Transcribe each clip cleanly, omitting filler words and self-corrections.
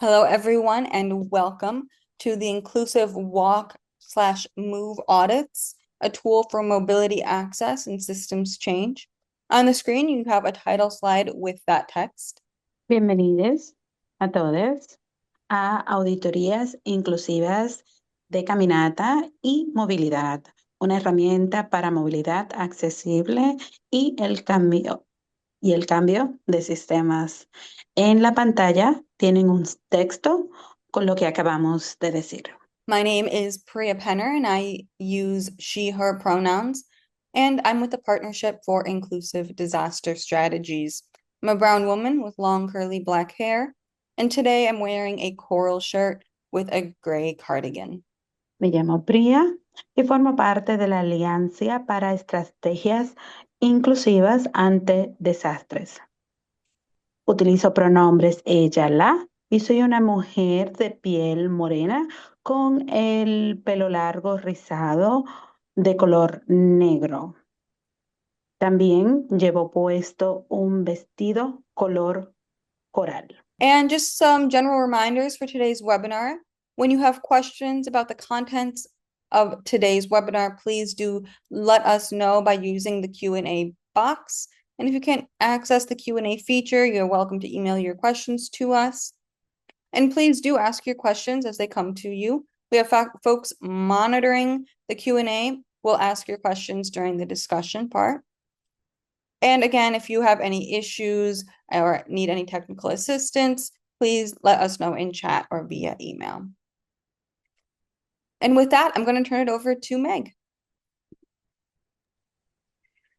Hello, everyone, and welcome to the Inclusive Walk/Move Audits, a tool for mobility access and systems change. On the screen, you have a title slide with that text. Bienvenidos a todos a auditorías inclusivas de caminata y movilidad, una herramienta para movilidad accesible y el cambio de sistemas. En la pantalla tienen un texto con lo que acabamos de decir. My name is Priya Penner, and I use she, her pronouns, and I'm with the Partnership for Inclusive Disaster Strategies. I'm a brown woman with long curly black hair, and today I'm wearing a coral shirt with a gray cardigan. Me llamo Priya y formo parte de la Alianza para Estrategias Inclusivas ante Desastres. Utilizo pronombres ella, la, y soy una mujer de piel morena con el pelo largo rizado de color negro. También llevo puesto un vestido color coral. And just some general reminders for today's webinar. When you have questions about the contents of today's webinar, please do let us know by using the Q&A box. And if you can't access the Q&A feature, you're welcome to email your questions to us. And please do ask your questions as they come to you. We have folks monitoring the Q&A. We'll ask your questions during the discussion part. And again, if you have any issues or need any technical assistance, please let us know in chat or via email. And with that, I'm going to turn it over to Meg.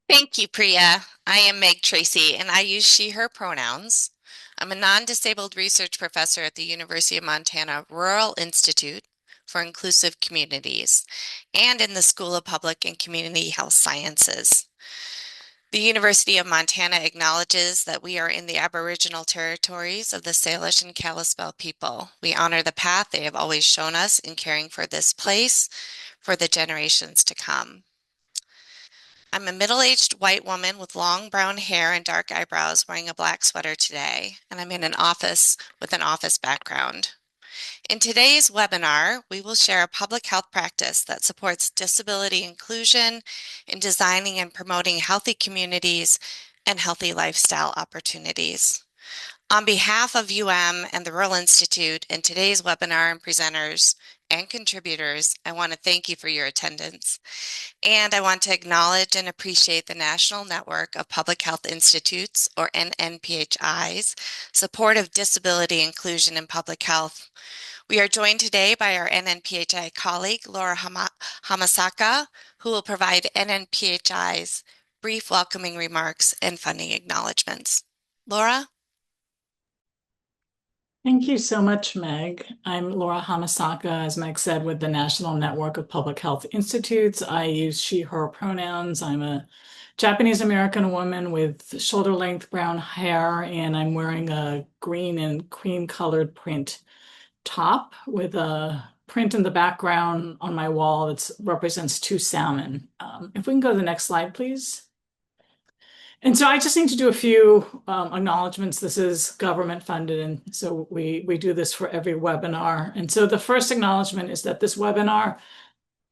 Thank you, Priya. I am Meg Tracy, and I use she, her pronouns. I'm a non-disabled research professor at the University of Montana Rural Institute for Inclusive Communities and in the School of Public and Community Health Sciences. The University of Montana acknowledges that we are in the Aboriginal territories of the Salish and Kalispel people. We honor the path they have always shown us in caring for this place for the generations to come. I'm a middle-aged white woman with long brown hair and dark eyebrows wearing a black sweater today, and I'm in an office with an office background. In today's webinar, we will share a public health practice that supports disability inclusion in designing and promoting healthy communities and healthy lifestyle opportunities. On behalf of UM and the Rural Institute and today's webinar and presenters and contributors, I want to thank you for your attendance. And I want to acknowledge and appreciate the National Network of Public Health Institutes, or NNPHI's, support of disability inclusion in public health. We are joined today by our NNPHI colleague, Laura Hamasaka, who will provide NNPHI's brief welcoming remarks and funding acknowledgements. Laura? Thank you so much, Meg. I'm Laura Hamasaka, as Meg said, with the National Network of Public Health Institutes. I use she, her pronouns. I'm a Japanese American woman with shoulder-length brown hair, and I'm wearing a green and cream-colored print top with a print in the background on my wall that represents two salmon. If we can go to the next slide, please. And so I just need to do a few acknowledgements. This is government funded, and so we do this for every webinar. And so the first acknowledgement is that this webinar,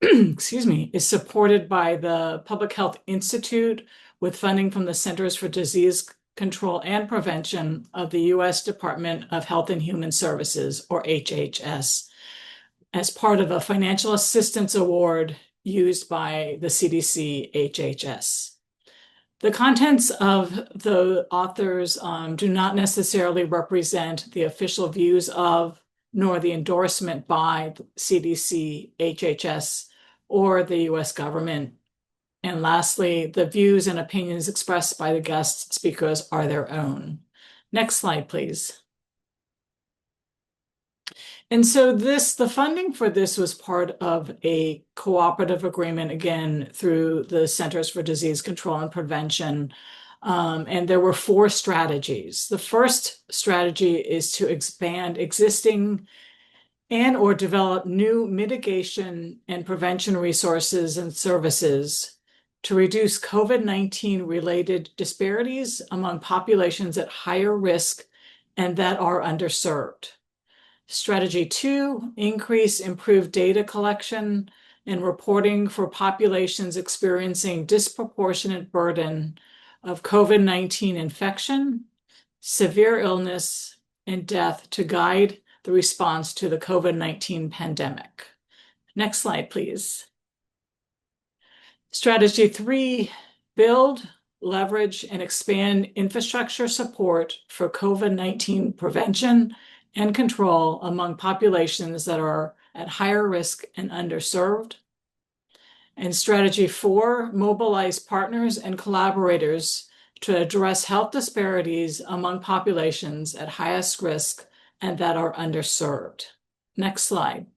excuse me, is supported by the Public Health Institute with funding from the Centers for Disease Control and Prevention of the U.S. Department of Health and Human Services, or HHS, as part of a financial assistance award used by the CDC HHS. The contents of the authors do not necessarily represent the official views of, nor the endorsement by CDC, HHS, or the U.S. government. And lastly, the views and opinions expressed by the guest speakers are their own. Next slide, please. And so the funding for this was part of a cooperative agreement, again, through the Centers for Disease Control and Prevention. And there were four strategies. The first strategy is to expand existing and or develop new mitigation and prevention resources and services to reduce COVID-19 related disparities among populations at higher risk and that are underserved. Strategy 2, increase improved data collection and reporting for populations experiencing disproportionate burden of COVID-19 infection, severe illness, and death to guide the response to the COVID-19 pandemic. Next slide, please. Strategy 3, build, leverage, and expand infrastructure support for COVID-19 prevention and control among populations that are at higher risk and underserved. And strategy 4, mobilize partners and collaborators to address health disparities among populations at highest risk and that are underserved. Next slide.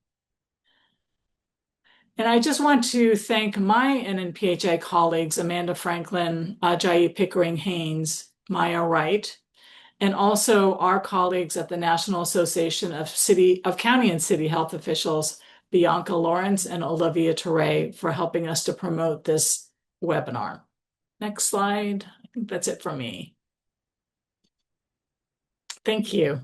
And I just want to thank my NNPHI colleagues, Amanda Franklin, Ajayi Pickering-Haynes, Maya Wright, and also our colleagues at the National Association of County and City Health Officials, Bianca Lawrence and Olivia Teray, for helping us to promote this webinar. Next slide. I think that's it for me. Thank you.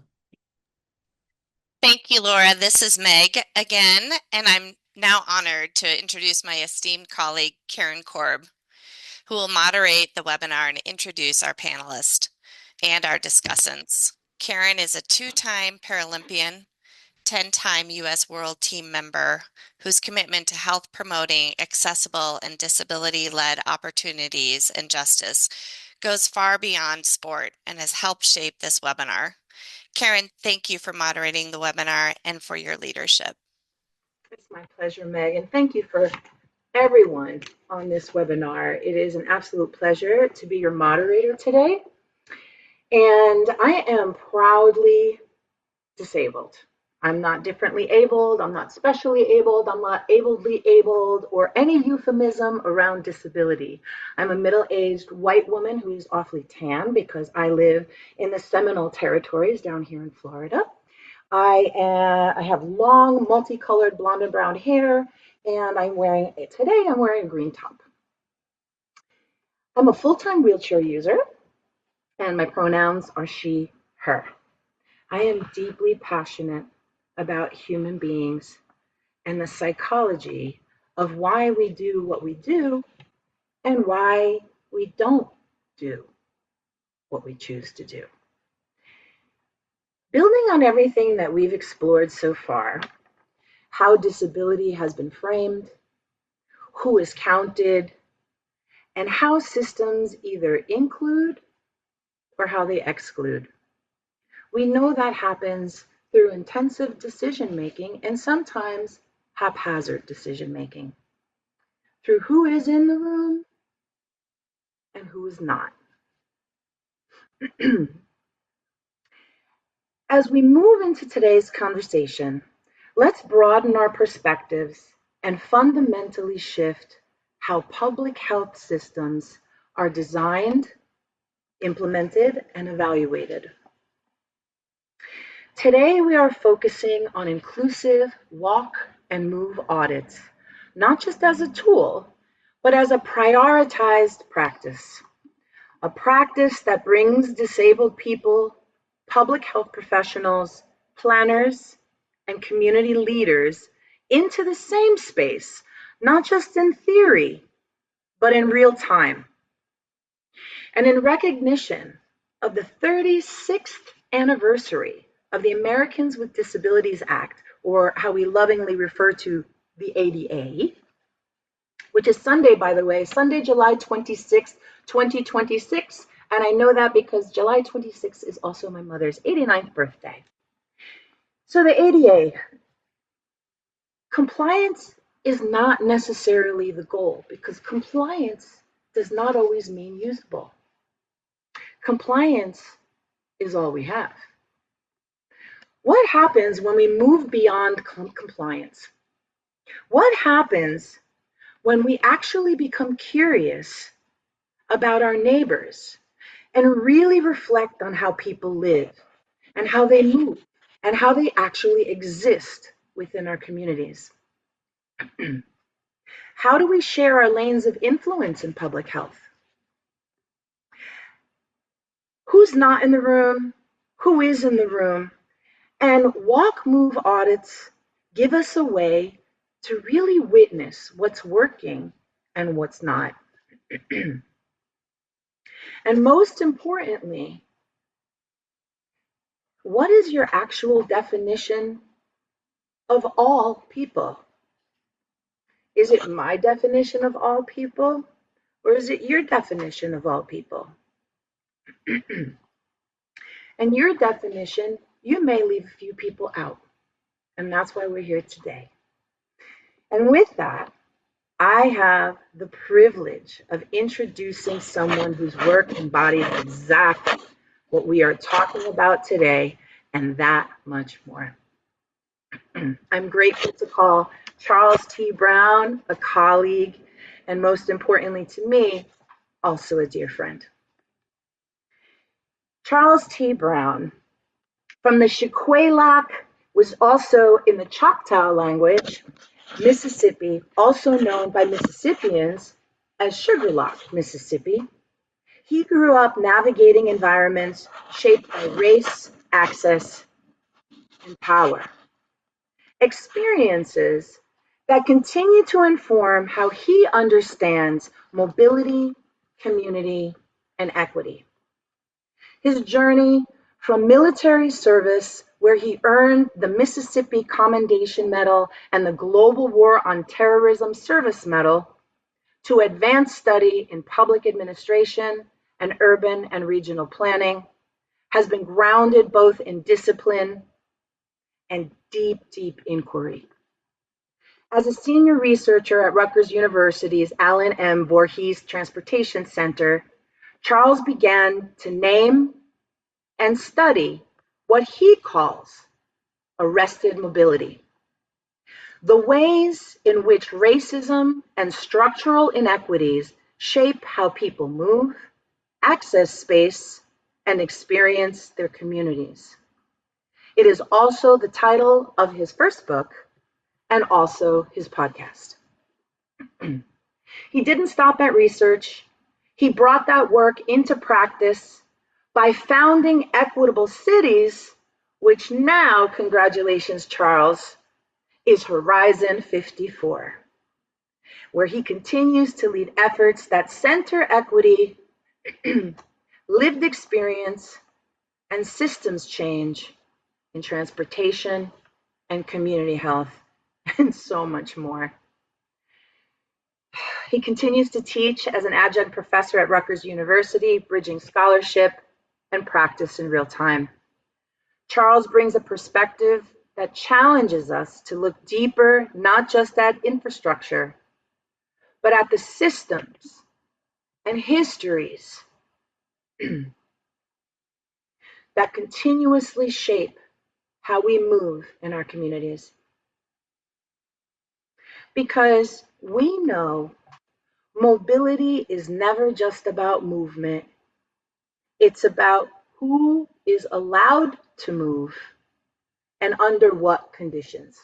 Thank you, Laura. This is Meg again, and I'm now honored to introduce my esteemed colleague, Karen Korb, who will moderate the webinar and introduce our panelists and our discussants. Karen is a 2-time Paralympian, 10-time U.S. World Team member whose commitment to health promoting accessible and disability-led opportunities and justice goes far beyond sport and has helped shape this webinar. Karen, thank you for moderating the webinar and for your leadership. It's my pleasure, Meg, and thank you for everyone on this webinar. It is an absolute pleasure to be your moderator today. And I am proudly disabled. I'm not differently abled, I'm not specially abled, I'm not abledly abled, or any euphemism around disability. I'm a middle-aged white woman who's awfully tan because I live in the Seminole territories down here in Florida. I have long, multicolored blonde and brown hair, and today I'm wearing a green top. I'm a full-time wheelchair user, and my pronouns are she, her. I am deeply passionate about human beings and the psychology of why we do what we do and why we don't do what we choose to do. Building on everything that we've explored so far, how disability has been framed, who is counted, and how systems either include or how they exclude. We know that happens through intensive decision-making and sometimes haphazard decision-making, through who is in the room and who is not. As we move into today's conversation, let's broaden our perspectives and fundamentally shift how public health systems are designed, implemented, and evaluated. Today, we are focusing on inclusive walk and move audits, not just as a tool, but as a prioritized practice. A practice that brings disabled people, public health professionals, planners, and community leaders into the same space, not just in theory, but in real time. And in recognition of the 36th anniversary of the Americans with Disabilities Act, or how we lovingly refer to the ADA, which is Sunday, by the way, Sunday, July 26th, 2026. And I know that because July 26th is also my mother's 89th birthday. So the ADA, compliance is not necessarily the goal because compliance does not always mean usable. Compliance is all we have. What happens when we move beyond compliance? What happens when we actually become curious about our neighbors and really reflect on how people live and how they move and how they actually exist within our communities? How do we share our lanes of influence in public health? Who's not in the room? Who is in the room? And walk move audits give us a way to really witness what's working and what's not. And most importantly, what is your actual definition of all people? Is it my definition of all people, or is it your definition of all people? And your definition, you may leave a few people out. And that's why we're here today. And with that, I have the privilege of introducing someone whose work embodies exactly what we are talking about today and that much more. I'm grateful to call Charles T. Brown a colleague, and most importantly to me, also a dear friend. Charles T. Brown, from the Shikwaylack, was also in the Choctaw language, Mississippi, also known by Mississippians as Sugarlock, Mississippi. He grew up navigating environments shaped by race, access, and power. Experiences that continue to inform how he understands mobility, community, and equity. His journey from military service, where he earned the Mississippi Commendation Medal and the Global War on Terrorism Service Medal, to advanced study in public administration and urban and regional planning, has been grounded both in discipline and deep, deep inquiry. As a senior researcher at Rutgers University's Allen M. Voorhees Transportation Center, Charles began to name and study what he calls arrested mobility. The ways in which racism and structural inequities shape how people move, access space, and experience their communities. It is also the title of his first book and also his podcast. He didn't stop at research. He brought that work into practice by founding Equitable Cities, which now, congratulations, Charles, is Horizon 54, where he continues to lead efforts that center equity, lived experience, and systems change in transportation and community health, and so much more. He continues to teach as an adjunct professor at Rutgers University, bridging scholarship and practice in real time. Charles brings a perspective that challenges us to look deeper, not just at infrastructure, but at the systems and histories that continuously shape how we move in our communities. Because we know mobility is never just about movement. It's about who is allowed to move and under what conditions.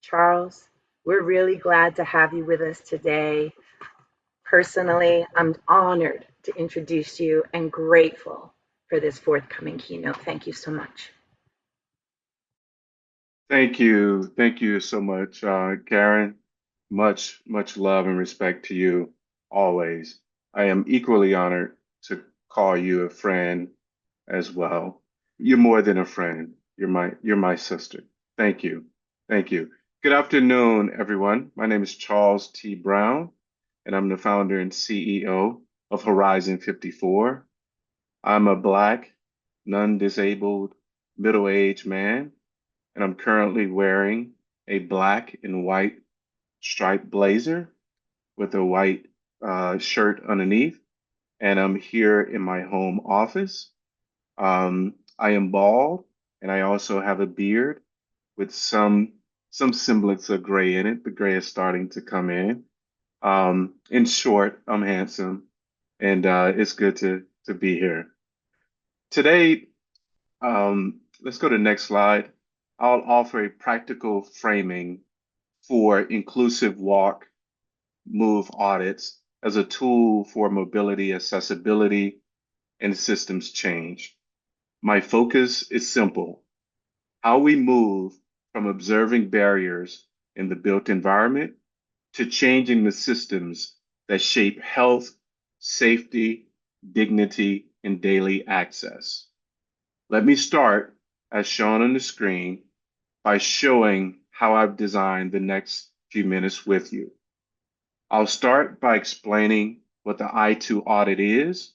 Charles, we're really glad to have you with us today. Personally, I'm honored to introduce you and grateful for this forthcoming keynote. Thank you so much. Thank you. Thank you so much, Karen. Much love and respect to you always. I am equally honored to call you a friend as well. You're more than a friend. You're my sister. Thank you. Thank you. Good afternoon, everyone. My name is Charles T. Brown, and I'm the founder and CEO of Horizon 54. I'm a Black, non-disabled, middle-aged man, and I'm currently wearing a black and white striped blazer with a white shirt underneath, and I'm here in my home office. I am bald, and I also have a beard with some semblance of gray in it. The gray is starting to come in. In short, I'm handsome, and it's good to be here. Today, let's go to the next slide. I'll offer a practical framing for inclusive walk, move audits as a tool for mobility, accessibility, and systems change. My focus is simple: how we move from observing barriers in the built environment to changing the systems that shape health, safety, dignity, and daily access. Let me start, as shown on the screen, by showing how I've designed the next few minutes with you. I'll start by explaining what the I2 audit is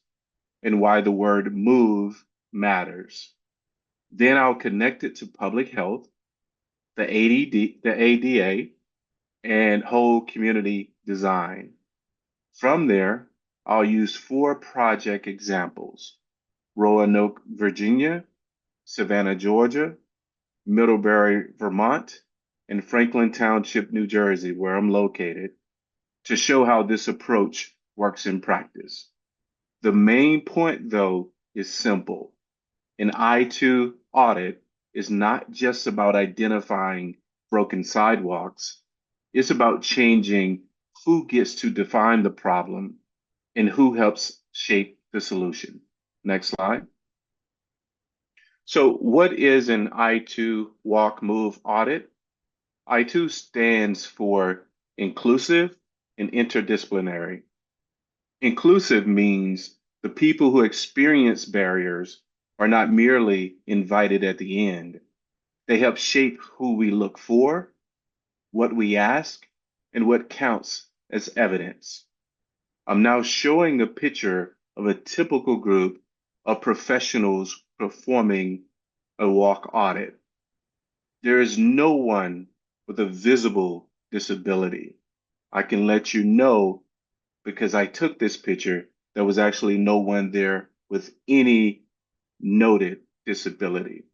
and why the word move matters. Then I'll connect it to public health, the ADA, and whole community design. From there, I'll use 4 project examples: Roanoke, Virginia, Savannah, Georgia, Middlebury, Vermont, and Franklin Township, New Jersey, where I'm located, to show how this approach works in practice. The main point, though, is simple. An I2 audit is not just about identifying broken sidewalks. It's about changing who gets to define the problem and who helps shape the solution. Next slide. So what is an I2 walk move audit? I2 stands for inclusive and interdisciplinary. Inclusive means the people who experience barriers are not merely invited at the end. They help shape who we look for, what we ask, and what counts as evidence. I'm now showing a picture of a typical group of professionals performing a walk audit. There is no one with a visible disability. I can let you know, because I took this picture, there was actually no one there with any noted disability.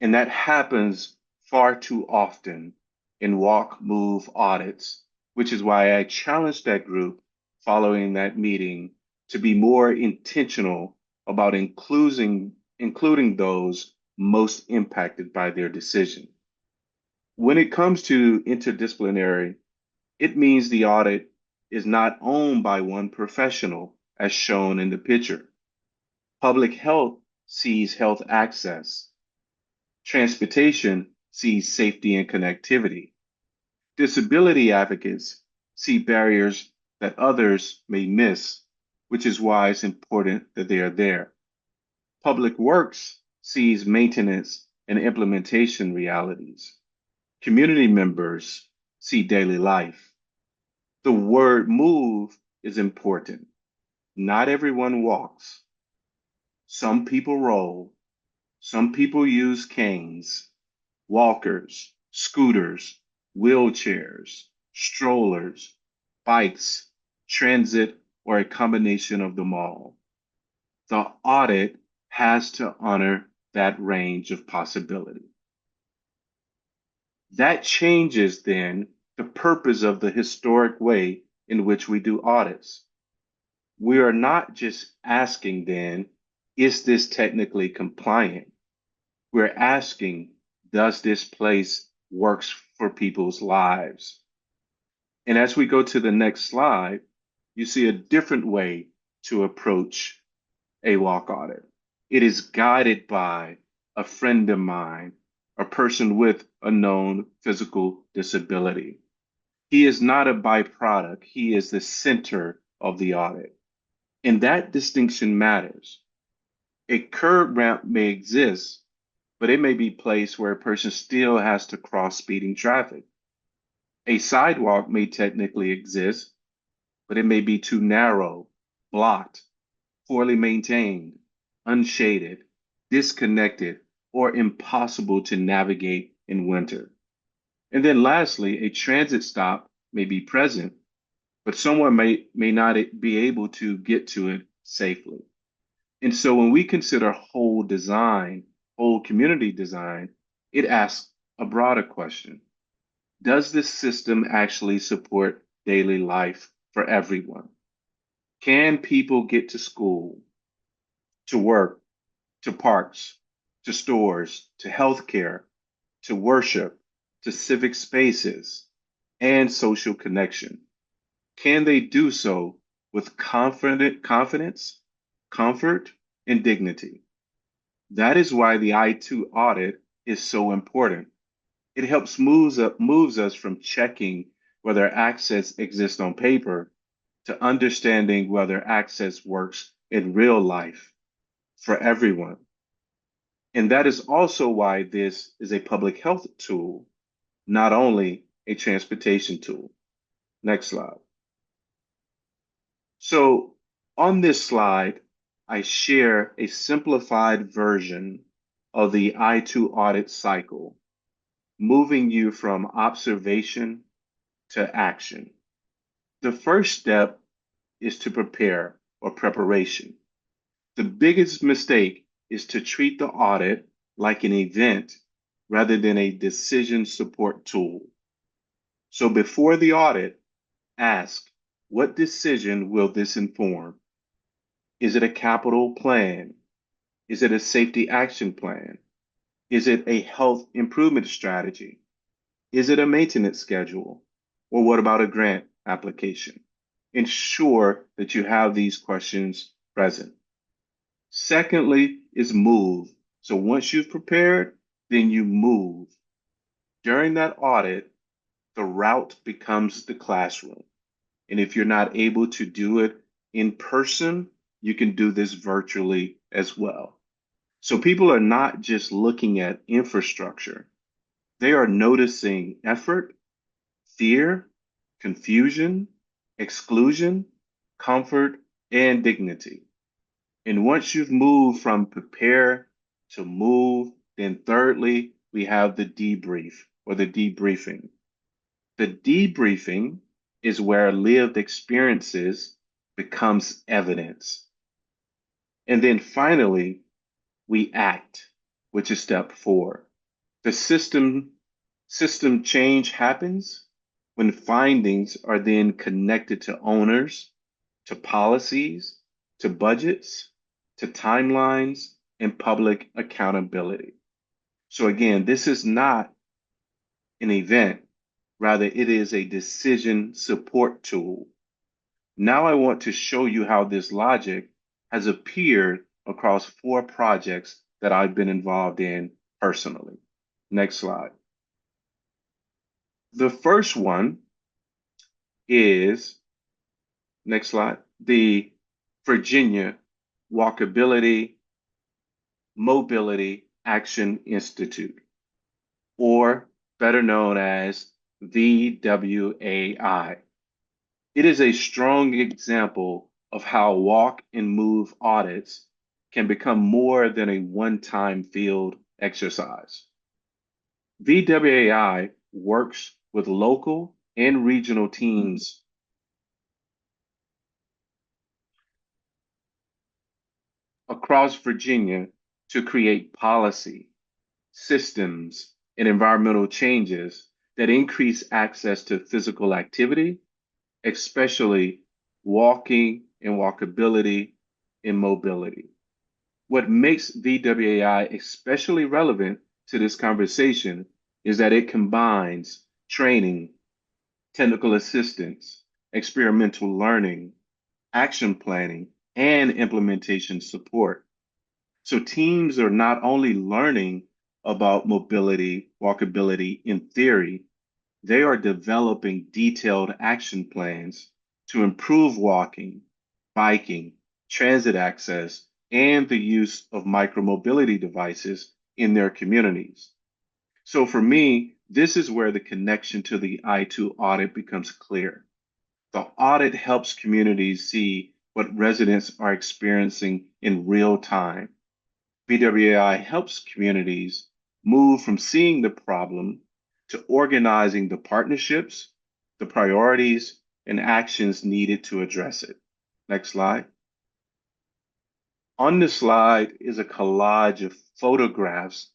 And that happens far too often in walk move audits, which is why I challenged that group following that meeting to be more intentional about including those most impacted by their decision. When it comes to interdisciplinary, it means the audit is not owned by one professional, as shown in the picture. Public health sees health access. Transportation sees safety and connectivity. Disability advocates see barriers that others may miss, which is why it's important that they are there. Public works sees maintenance and implementation realities. Community members see daily life. The word move is important. Not everyone walks. Some people roll. Some people use canes, walkers, scooters, wheelchairs, strollers, bikes, transit, or a combination of them all. The audit has to honor that range of possibility. That changes then the purpose of the historic way in which we do audits. We are not just asking then, is this technically compliant? We're asking, does this place works for people's lives? And as we go to the next slide, you see a different way to approach a walk audit. It is guided by a friend of mine, a person with a known physical disability. He is not a byproduct. He is the center of the audit. And that distinction matters. A curb ramp may exist, but it may be placed where a person still has to cross speeding traffic. A sidewalk may technically exist, but it may be too narrow, blocked, poorly maintained, unshaded, disconnected, or impossible to navigate in winter. And then lastly, a transit stop may be present, but someone may not be able to get to it safely. And so when we consider whole design, whole community design, it asks a broader question. Does this system actually support daily life for everyone? Can people get to school, to work, to parks, to stores, to healthcare, to worship, to civic spaces, and social connection? Can they do so with confidence, comfort, and dignity? That is why the I2 audit is so important. It helps moves us from checking whether access exists on paper to understanding whether access works in real life for everyone. And that is also why this is a public health tool, not only a transportation tool. Next slide. So on this slide, I share a simplified version of the I2 audit cycle, moving you from observation to action. The first step is to prepare or preparation. The biggest mistake is to treat the audit like an event rather than a decision support tool. So before the audit, ask, what decision will this inform? Is it a capital plan? Is it a safety action plan? Is it a health improvement strategy? Is it a maintenance schedule? Or what about a grant application? Ensure that you have these questions present. Secondly is move. So once you've prepared, then you move. During that audit, the route becomes the classroom. And if you're not able to do it in person, you can do this virtually as well. So people are not just looking at infrastructure. They are noticing effort, fear, confusion, exclusion, comfort, and dignity. And once you've moved from prepare to move, then thirdly, we have the debrief or the debriefing. The debriefing is where lived experiences becomes evidence. And then finally, we act, which is step 4. The system change happens when findings are then connected to owners, to policies, to budgets, to timelines, and public accountability. So again, this is not an event, rather it is a decision support tool. Now I want to show you how this logic has appeared across 4 projects that I've been involved in personally. Next slide. The first one is, next slide, the Virginia Walkability Mobility Action Institute, or better known as VWAI. It is a strong example of how walk and move audits can become more than a one-time field exercise. VWAI works with local and regional teams across Virginia to create policy, systems, and environmental changes that increase access to physical activity, especially walking and walkability and mobility. What makes VWAI especially relevant to this conversation is that it combines training, technical assistance, experimental learning, action planning, and implementation support. So teams are not only learning about mobility, walkability in theory, they are developing detailed action plans to improve walking, biking, transit access, and the use of micromobility devices in their communities. So for me, this is where the connection to the I2 audit becomes clear. The audit helps communities see what residents are experiencing in real time. VWAI helps communities move from seeing the problem to organizing the partnerships, the priorities, and actions needed to address it. Next slide. On this slide is a collage of photographs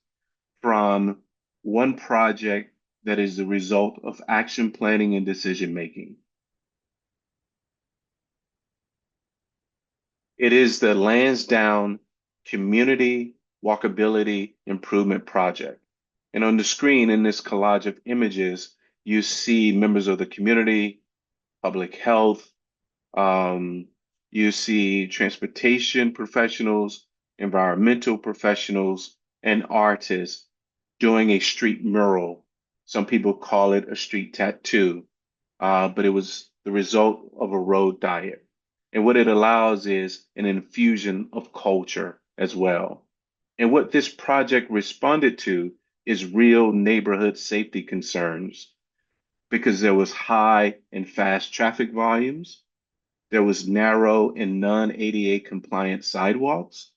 from one project that is the result of action planning and decision making. It is the Lansdowne Community Walkability Improvement Project. And on the screen in this collage of images, you see members of the community, public health, you see transportation professionals, environmental professionals, and artists doing a street mural. Some people call it a street tattoo, but it was the result of a road diet. And what it allows is an infusion of culture as well. And what this project responded to is real neighborhood safety concerns because there was high and fast traffic volumes, there was narrow and non-ADA compliant sidewalks,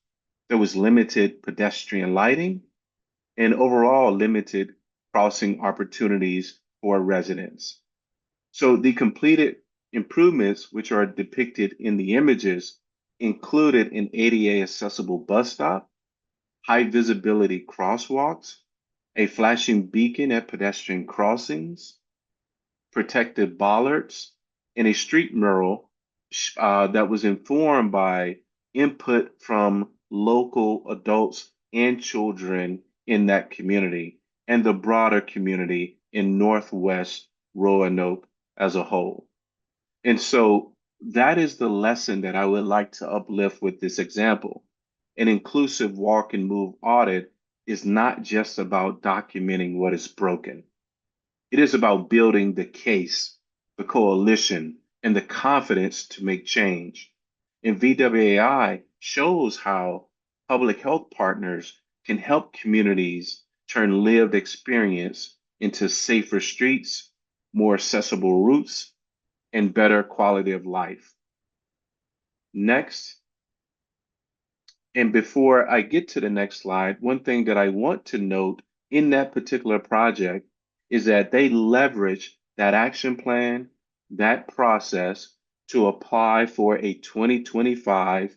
there was limited pedestrian lighting, and overall limited crossing opportunities for residents. So the completed improvements, which are depicted in the images, included an ADA accessible bus stop, high visibility crosswalks, a flashing beacon at pedestrian crossings, protected bollards, and a street mural that was informed by input from local adults and children in that community and the broader community in Northwest Roanoke as a whole. And so that is the lesson that I would like to uplift with this example. An inclusive walk and move audit is not just about documenting what is broken. It is about building the case, the coalition, and the confidence to make change. And VWAI shows how public health partners can help communities turn lived experience into safer streets, more accessible routes, and better quality of life. Next, and before I get to the next slide, one thing that I want to note in that particular project is that they leverage that action plan, that process to apply for a 2025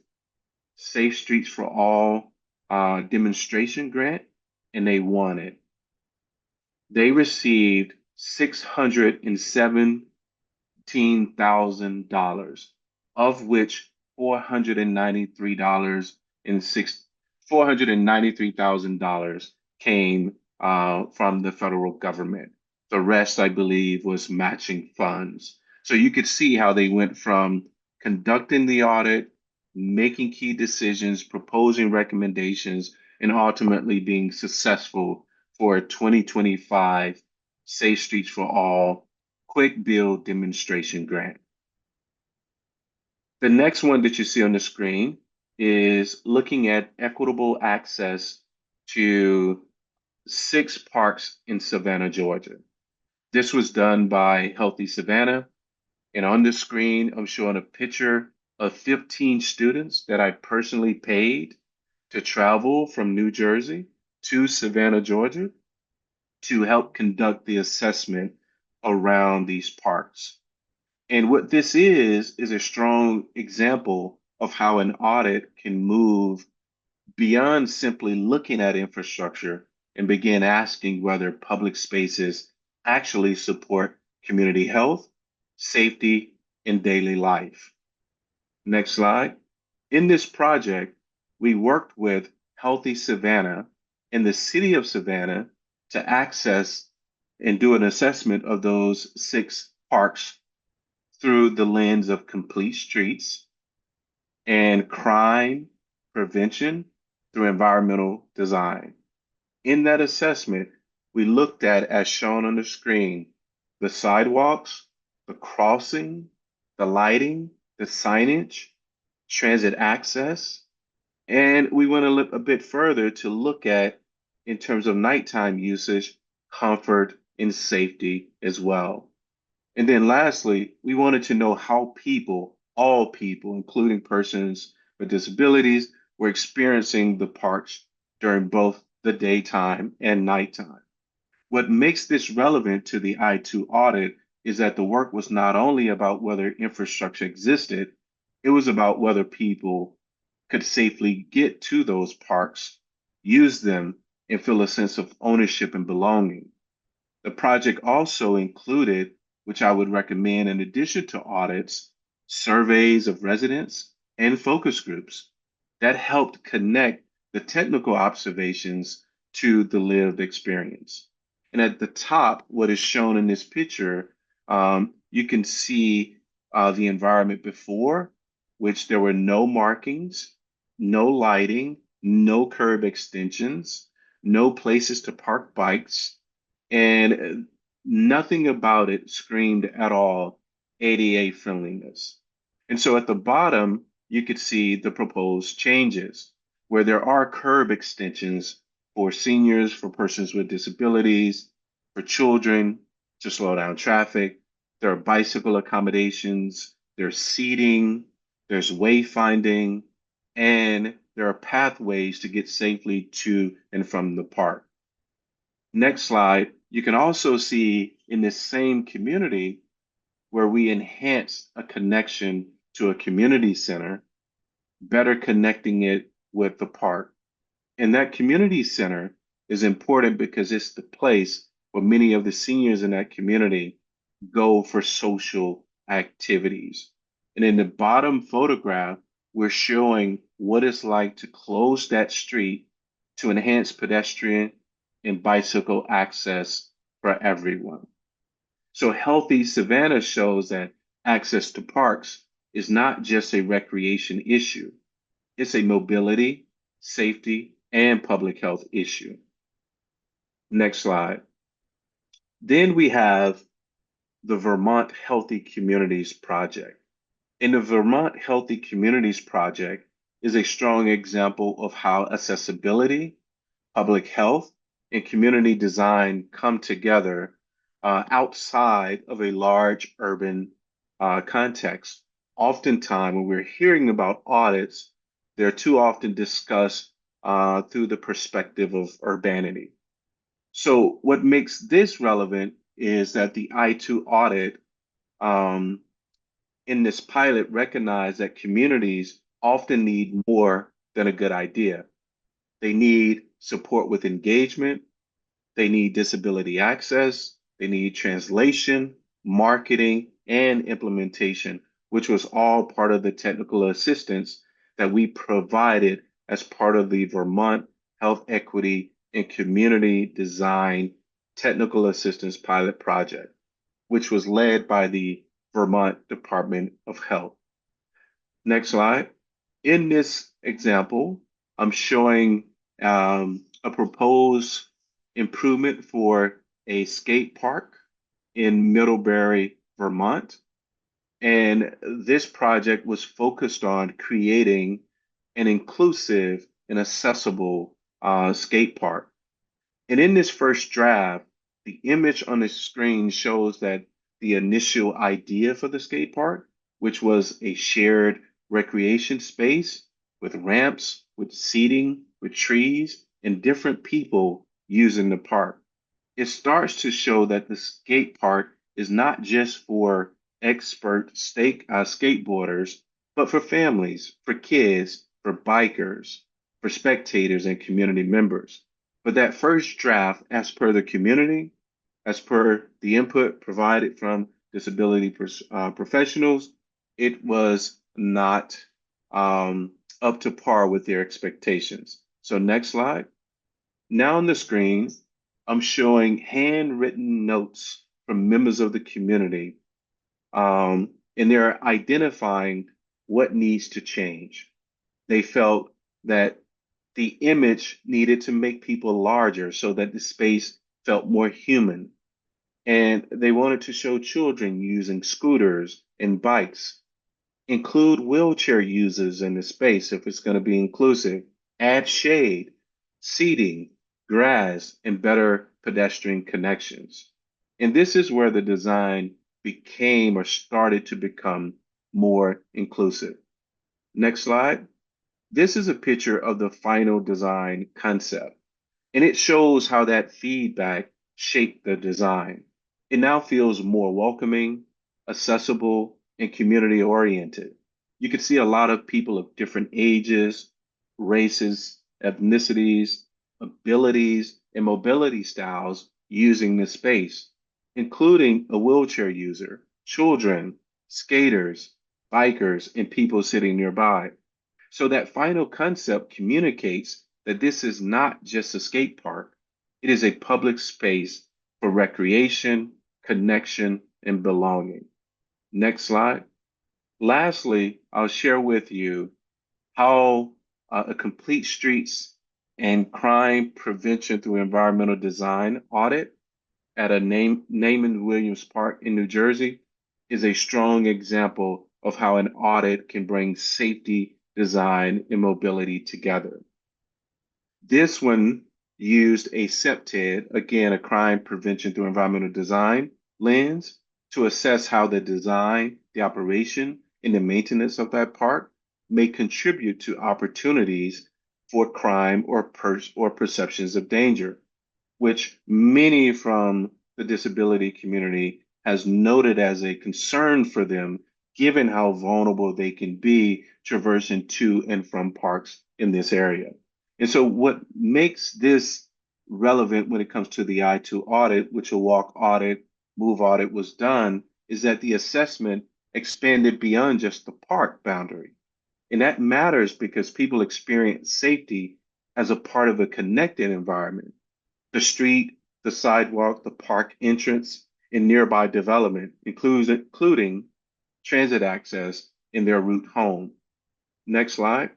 Safe Streets for All demonstration grant, and they won it. They received $617,000, of which $493,000 came from the federal government. The rest, I believe, was matching funds. So you could see how they went from conducting the audit, making key decisions, proposing recommendations, and ultimately being successful for a 2025 Safe Streets for All quick build demonstration grant. The next one that you see on the screen is looking at equitable access to 6 parks in Savannah, Georgia. This was done by Healthy Savannah. And on the screen, I'm showing a picture of 15 students that I personally paid to travel from New Jersey to Savannah, Georgia, to help conduct the assessment around these parks. And what this is a strong example of how an audit can move beyond simply looking at infrastructure and begin asking whether public spaces actually support community health, safety, and daily life. Next slide. In this project, we worked with Healthy Savannah and the city of Savannah to access and do an assessment of those 6 parks through the lens of complete streets and crime prevention through environmental design. In that assessment, we looked at, as shown on the screen, the sidewalks, the crossing, the lighting, the signage, transit access, and we went a bit further to look at, in terms of nighttime usage, comfort and safety as well. And then lastly, we wanted to know how people, all people, including persons with disabilities, were experiencing the parks during both the daytime and nighttime. What makes this relevant to the I-2 audit is that the work was not only about whether infrastructure existed, it was about whether people could safely get to those parks, use them, and feel a sense of ownership and belonging. The project also included, which I would recommend in addition to audits, surveys of residents and focus groups that helped connect the technical observations to the lived experience. And at the top, what is shown in this picture, you can see the environment before, which there were no markings, no lighting, no curb extensions, no places to park bikes, and nothing about it screamed at all ADA friendliness. And so at the bottom, you could see the proposed changes where there are curb extensions for seniors, for persons with disabilities, for children to slow down traffic. There are bicycle accommodations, there's seating, there's wayfinding, and there are pathways to get safely to and from the park. Next slide, you can also see in this same community where we enhance a connection to a community center, better connecting it with the park. And that community center is important because it's the place where many of the seniors in that community go for social activities. And in the bottom photograph, we're showing what it's like to close that street to enhance pedestrian and bicycle access for everyone. So Healthy Savannah shows that access to parks is not just a recreation issue. It's a mobility, safety, and public health issue. Next slide. Then we have the Vermont Healthy Communities Project. And the Vermont Healthy Communities Project is a strong example of how accessibility, public health, and community design come together outside of a large urban context. Oftentimes, when we're hearing about audits, they're too often discussed through the perspective of urbanity. So, what makes this relevant is that the I2 audit in this pilot recognized that communities often need more than a good idea. They need support with engagement, they need disability access, they need translation, marketing, and implementation, which was all part of the technical assistance that we provided as part of the Vermont Health Equity and Community Design Technical Assistance Pilot Project, which was led by the Vermont Department of Health. Next slide. In this example, I'm showing a proposed improvement for a skate park in Middlebury, Vermont. And this project was focused on creating an inclusive and accessible skate park. And in this first draft, the image on the screen shows that the initial idea for the skate park, which was a shared recreation space with ramps, with seating, with trees, and different people using the park. It starts to show that the skate park is not just for expert skateboarders, but for families, for kids, for bikers, for spectators, and community members. But that first draft, as per the community, as per the input provided from disability professionals, it was not up to par with their expectations. So next slide. Now on the screen, I'm showing handwritten notes from members of the community, and they're identifying what needs to change. They felt that the image needed to make people larger so that the space felt more human. And they wanted to show children using scooters and bikes, include wheelchair users in the space if it's going to be inclusive, add shade, seating, grass, and better pedestrian connections. And this is where the design became or started to become more inclusive. Next slide. This is a picture of the final design concept, and it shows how that feedback shaped the design. It now feels more welcoming, accessible, and community oriented. You can see a lot of people of different ages, races, ethnicities, abilities, and mobility styles using this space, including a wheelchair user, children, skaters, bikers, and people sitting nearby. So that final concept communicates that this is not just a skate park, it is a public space for recreation, connection, and belonging. Next slide. Lastly, I'll share with you how a complete streets and crime prevention through environmental design audit at a Naaman Williams Park in New Jersey is a strong example of how an audit can bring safety, design, and mobility together. This one used a CPTED, again, a crime prevention through environmental design lens, to assess how the design, the operation, and the maintenance of that park may contribute to opportunities for crime or perceptions of danger, which many from the disability community has noted as a concern for them, given how vulnerable they can be traversing to and from parks in this area. And so what makes this relevant when it comes to the I2 audit, which a walk audit, move audit was done, is that the assessment expanded beyond just the park boundary. And that matters because people experience safety as a part of a connected environment. The street, the sidewalk, the park entrance, and nearby development, including transit access in their route home. Next slide.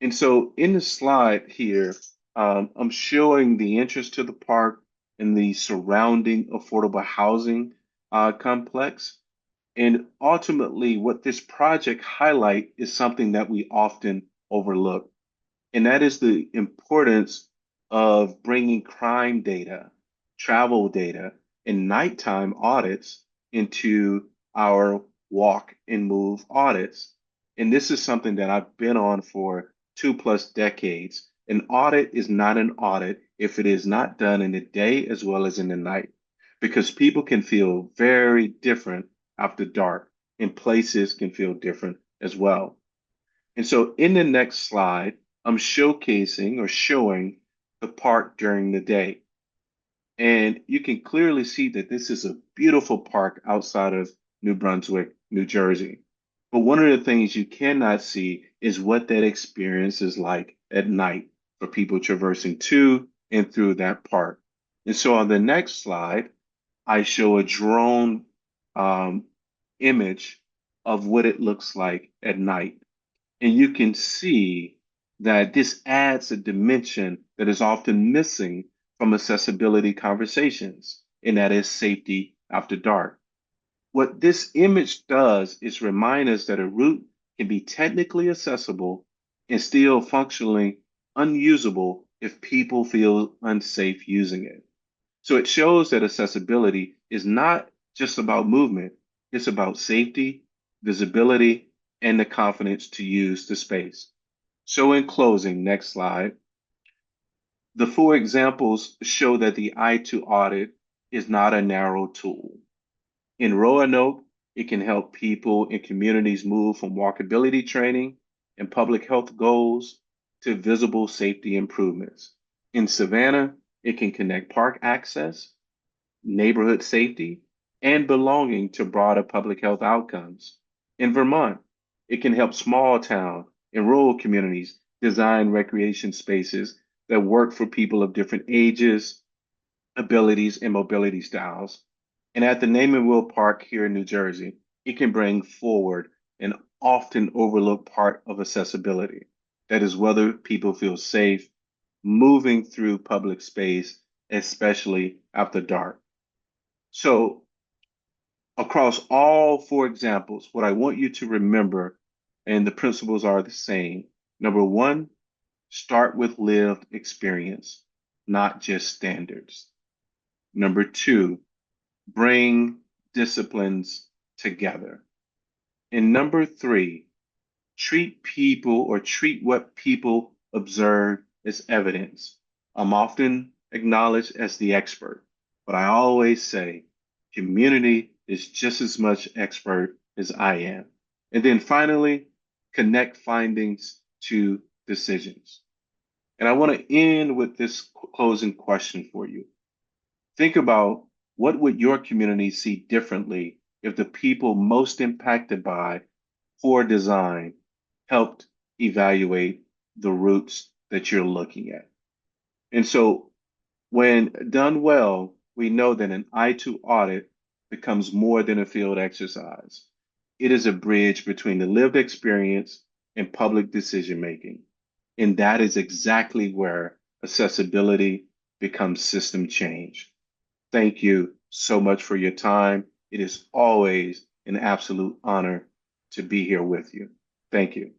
And so in the slide here, I'm showing the entrance to the park and the surrounding affordable housing complex. And ultimately, what this project highlight is something that we often overlook, and that is the importance of bringing crime data, travel data, and nighttime audits into our walk and move audits. And this is something that I've been on for 2+ decades. An audit is not an audit if it is not done in the day as well as in the night, because people can feel very different after dark, and places can feel different as well. And so in the next slide, I'm showcasing or showing the park during the day. And you can clearly see that this is a beautiful park outside of New Brunswick, New Jersey. But one of the things you cannot see is what that experience is like at night for people traversing to and through that park. And so on the next slide, I show a drone image of what it looks like at night. And you can see that this adds a dimension that is often missing from accessibility conversations, and that is safety after dark. What this image does is remind us that a route can be technically accessible and still functionally unusable if people feel unsafe using it. So it shows that accessibility is not just about movement, it's about safety, visibility, and the confidence to use the space. So in closing, next slide, the 4 examples show that the I2 audit is not a narrow tool. In Roanoke, it can help people and communities move from walkability training and public health goals to visible safety improvements. In Savannah, it can connect park access, neighborhood safety, and belonging to broader public health outcomes. In Vermont, it can help small town and rural communities design recreation spaces that work for people of different ages, abilities, and mobility styles. And at the Naaman Will Park here in New Jersey, it can bring forward an often overlooked part of accessibility. That is whether people feel safe moving through public space, especially after dark. So across all 4 examples, what I want you to remember, and the principles are the same. Number 1, start with lived experience, not just standards. Number 2, bring disciplines together. And number 3, treat people or treat what people observe as evidence. I'm often acknowledged as the expert, but I always say community is just as much expert as I am. And then finally, connect findings to decisions. And I want to end with this closing question for you. Think about, what would your community see differently if the people most impacted by poor design helped evaluate the routes that you're looking at? And so when done well, we know that an I2 audit becomes more than a field exercise. It is a bridge between the lived experience and public decision making. And that is exactly where accessibility becomes system change. Thank you so much for your time. It is always an absolute honor to be here with you. Thank you.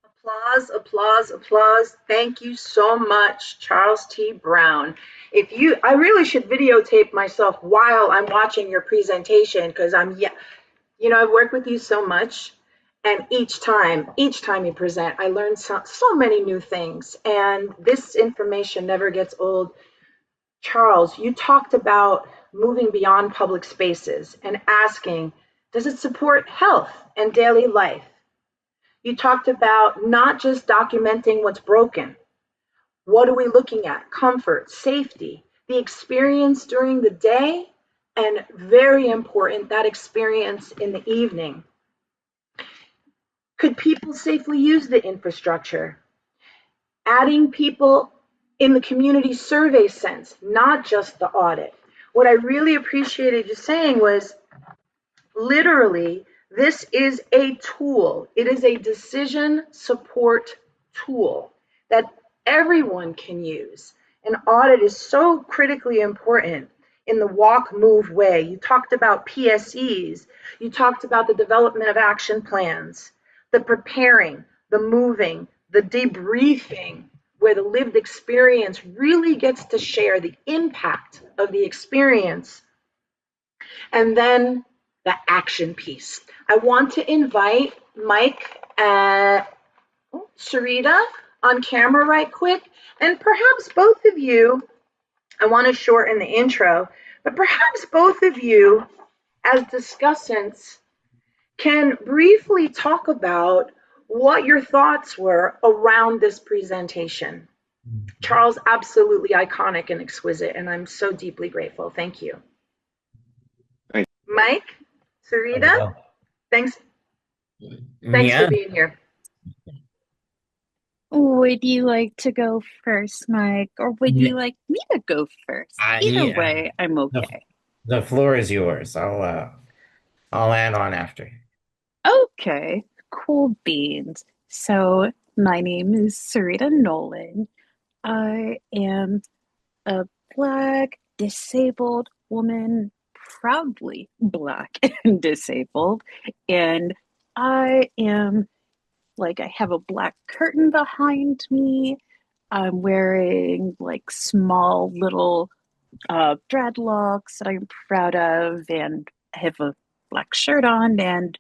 Applause, applause, applause. Thank you so much, Charles T. Brown. I really should videotape myself while I'm watching your presentation because I've worked with you so much. And each time you present, I learn so many new things. And this information never gets old. Charles, you talked about moving beyond public spaces and asking, does it support health and daily life? You talked about not just documenting what's broken. What are we looking at? Comfort, safety, the experience during the day, and very important, that experience in the evening. Could people safely use the infrastructure? Adding people in the community survey sense, not just the audit. What I really appreciated you saying was literally, this is a tool. It is a decision support tool that everyone can use. An audit is so critically important in the walk, move way. You talked about PSEs. You talked about the development of action plans, the preparing, the moving, the debriefing, where the lived experience really gets to share the impact of the experience. And then the action piece. I want to invite Mike and Sarita on camera right quick. And perhaps both of you, I want to shorten the intro, but perhaps both of you as discussants can briefly talk about what your thoughts were around this presentation. Charles, absolutely iconic and exquisite, and I'm so deeply grateful. Thank you. Thank Mike, Sarita, thanks Yeah. for being here. Would you like to go first, Mike, or would you like me to go first? Either Yeah. way, I'm okay. The floor is yours. I'll add on after. Okay, cool beans. So, my name is Sarita Nolan. I am a Black, disabled woman, proudly Black and disabled, and I am I have a black curtain behind me. I'm wearing like small little dreadlocks that I'm proud of, and I have a black shirt on. And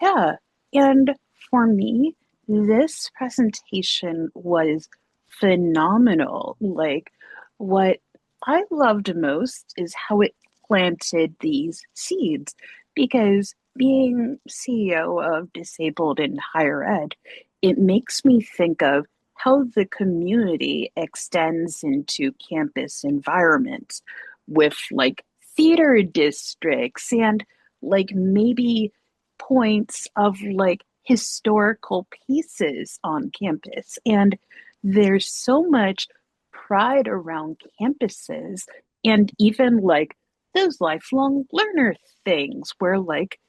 yeah, and for me, this presentation was phenomenal. Like, what I loved most is how it planted these seeds, because being CEO of Disabled in Higher Ed, it makes me think of how the community extends into campus environments with like theater districts and like maybe points of like historical pieces on campus. And there's so much pride around campuses, and even like those lifelong learner things where like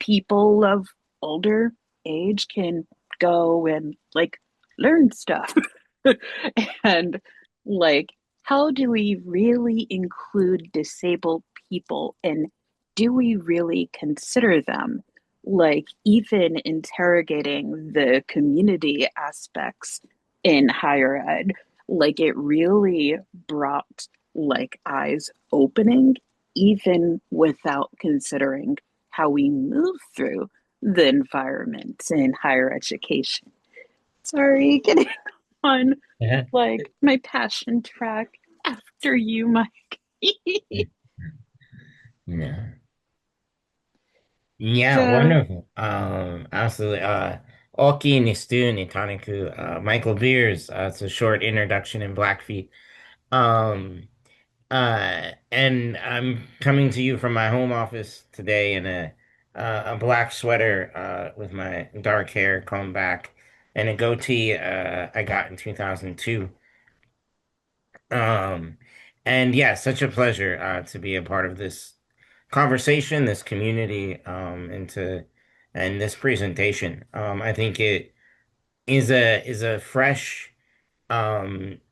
people of older age can go and like learn stuff. And like, how do we really include disabled people, and do we really consider them? Like, even interrogating the community aspects in higher ed, like it really brought like eyes opening, even without considering how we move through the environment in higher education. Sorry, getting on Yeah. like my passion track after you, Mike. Yeah. Yeah, So, wonderful. Absolutely. Oki Nistu Nitaniku, Michael Beers. It's a short introduction in Blackfeet. Um, and I'm coming to you from my home office today in a black sweater, with my dark hair combed back and a goatee, I got in 2002. Um, and yeah, such a pleasure, to be a part of this conversation, this community, and this presentation. I think it is a fresh,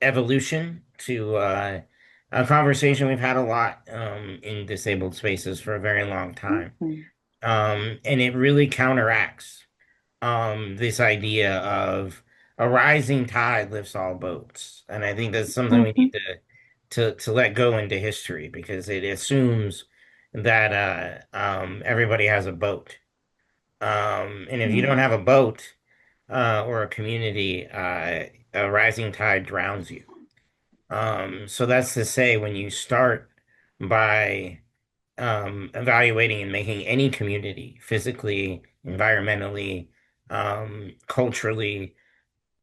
evolution to a conversation we've had a lot in disabled spaces for a very long time. Mhm. And it really counteracts this idea of a rising tide lifts all boats. And I think that's something we need Mhm. to let go into history because it assumes that everybody has a boat. And if you don't Mm. have a boat or a community, a rising tide drowns you. So that's to say, when you start by evaluating and making any community physically, environmentally, culturally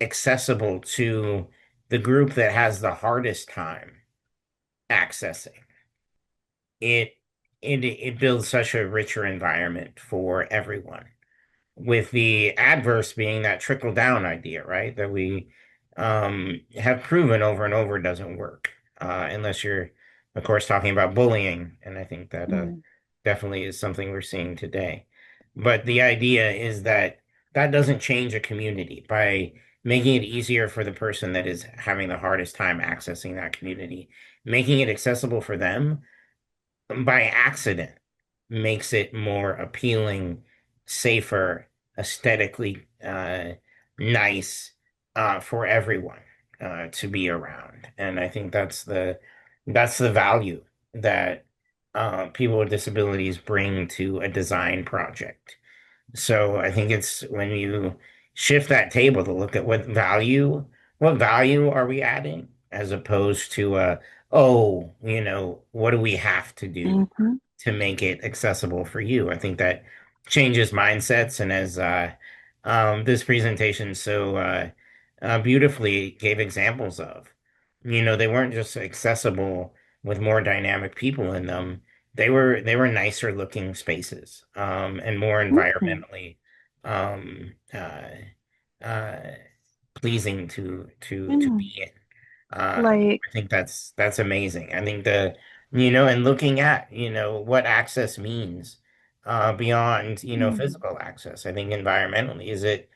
accessible to the group that has the hardest time accessing it, it builds such a richer environment for everyone. With the adverse being that trickle down idea, right? That we have proven over and over doesn't work, unless you're, of course, talking about bullying. And I think that Mm. definitely is something we're seeing today. But the idea is that that doesn't change a community by making it easier for the person that is having the hardest time accessing that community, making it accessible for them by accident makes it more appealing, safer, aesthetically nice for everyone to be around. And I think that's the value that people with disabilities bring to a design project. So I think it's when you shift that table to look at what value are we adding as opposed to oh, what do we have to do Mhm. to make it accessible for you? I think that changes mindsets. And as this presentation so beautifully gave examples of, they weren't just accessible with more dynamic people in them. They were nicer looking spaces, and more Mhm. environmentally um, uh, pleasing to Mm. be in. Like, I think that's amazing. I think and looking at, what access means beyond, mm. physical access. I think environmentally is it,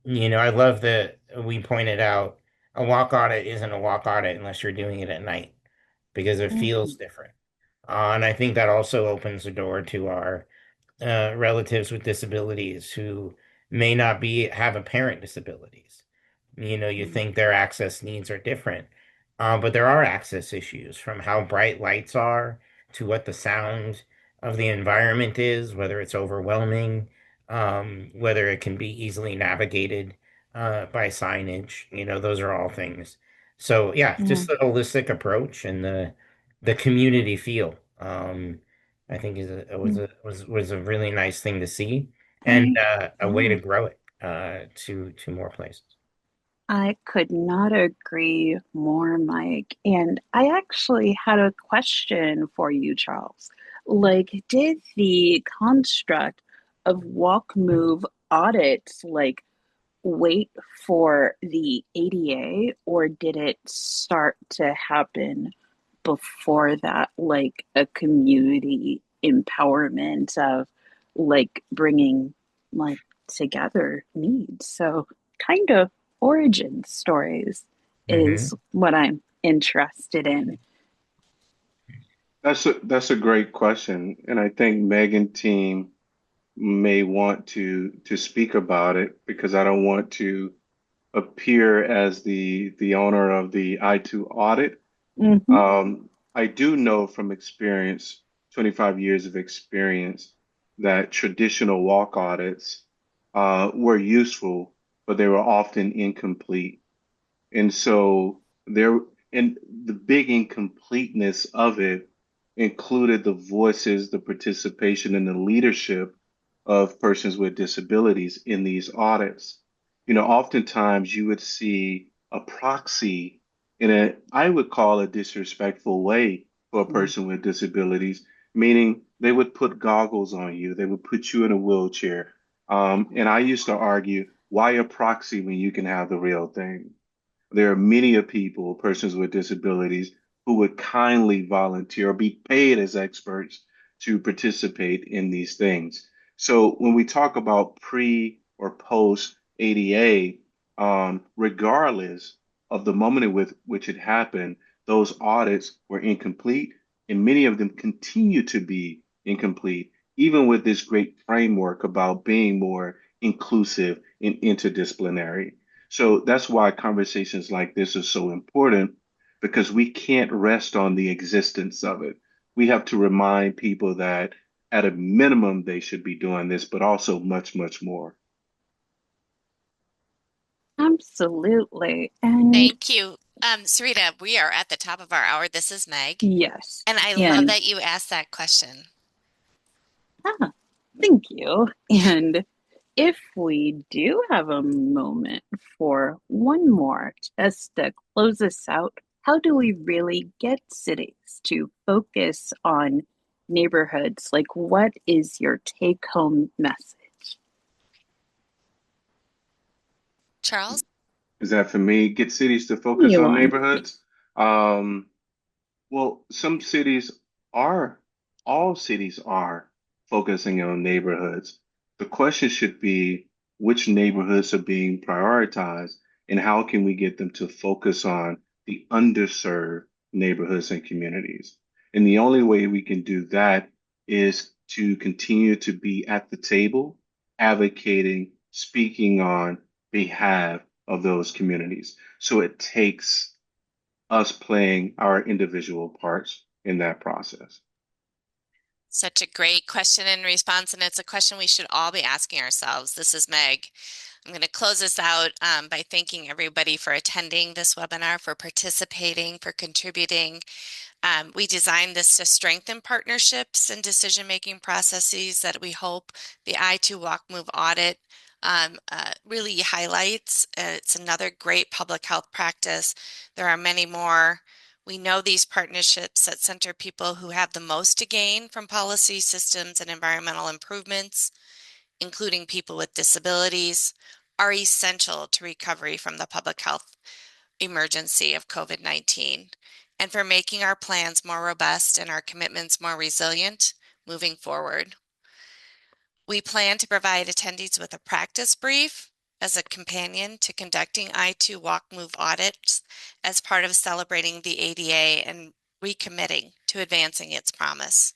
I love that we pointed out a walk audit isn't a walk audit unless you're doing it at night because it feels Mhm. different. And I think that also opens the door to our relatives with disabilities who may not have apparent disabilities. You Mm. think their access needs are different, but there are access issues from how bright lights are to what the sound of the environment is, whether it's overwhelming, whether it can be easily navigated by signage. Those are all things. So yeah, just Mm. the holistic approach and the community feel. I think Mm. was a really nice thing to see, and I, a way to yeah. grow it to more places. I could not agree more, Mike. And I actually had a question for you, Charles. Like, did the construct of walk move audits wait for the ADA, or did it start to happen before that, like a community empowerment of bringing like together needs? So, kind of origin stories is Hmm. what I'm interested in. That's a great question, and I think Megan team may want to speak about it because I don't want to appear as the owner of the I2 audit. Mm-hmm, I do know from experience, 25 years of experience, that traditional walk audits were useful, but they were often incomplete. And so there, and the big incompleteness of it included the voices, the participation, and the leadership of persons with disabilities in these audits. Oftentimes you would see a proxy in I would call a disrespectful way for a Mm. person with disabilities, meaning they would put goggles on you, they would put you in a wheelchair. And I used to argue, why a proxy when you can have the real thing? There are many of people, persons with disabilities, who would kindly volunteer or be paid as experts to participate in these things. So when we talk about pre or post ADA, regardless, of the moment with which it happened, those audits were incomplete, and many of them continue to be incomplete, even with this great framework about being more inclusive and interdisciplinary. So that's why conversations like this are so important, because we can't rest on the existence of it. We have to remind people that at a minimum they should be doing this, but also much, much more. Absolutely. And Thank you. Sarita, we are at the top of our hour. This is Meg. yes. And I love And that you asked that question. thank you. And if we do have a moment for one more, just to close us out, how do we really get cities to focus on neighborhoods? Like, what is your take-home message? Charles? Is that for me? Get cities to focus You on want? neighborhoods? Um, well, some cities are, all cities are focusing on neighborhoods. The question should be which neighborhoods are being prioritized and how can we get them to focus on the underserved neighborhoods and communities. And the only way we can do that is to continue to be at the table, advocating, speaking on behalf of those communities. So it takes us playing our individual parts in that process. Such a great question and response, and it's a question we should all be asking ourselves. This is Meg. I'm going to close this out by thanking everybody for attending this webinar, for participating, for contributing. We designed this to strengthen partnerships and decision-making processes that we hope the I2 Walk Move audit really highlights. It's another great public health practice. There are many more. We know these partnerships that center people who have the most to gain from policy, systems, and environmental improvements, including people with disabilities, are essential to recovery from the public health emergency of COVID-19 and for making our plans more robust and our commitments more resilient moving forward. We plan to provide attendees with a practice brief as a companion to conducting I2 Walk Move audits as part of celebrating the ADA and recommitting to advancing its promise.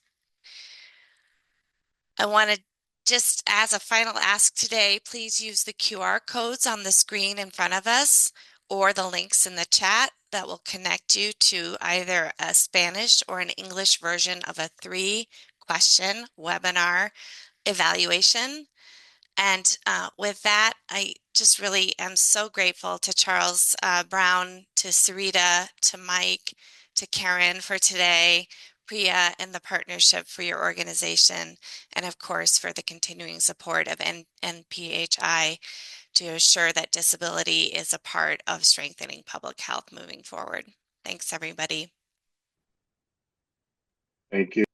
I want to just as a final ask today, please use the QR codes on the screen in front of us or the links in the chat that will connect you to either a Spanish or an English version of a 3-question webinar evaluation. And with that, I just really am so grateful to Charles Brown, to Sarita, to Mike, to Karen for today, Priya, and the partnership for your organization, and of course for the continuing support of NNPHI to assure that disability is a part of strengthening public health moving forward. Thanks, everybody. Thank you.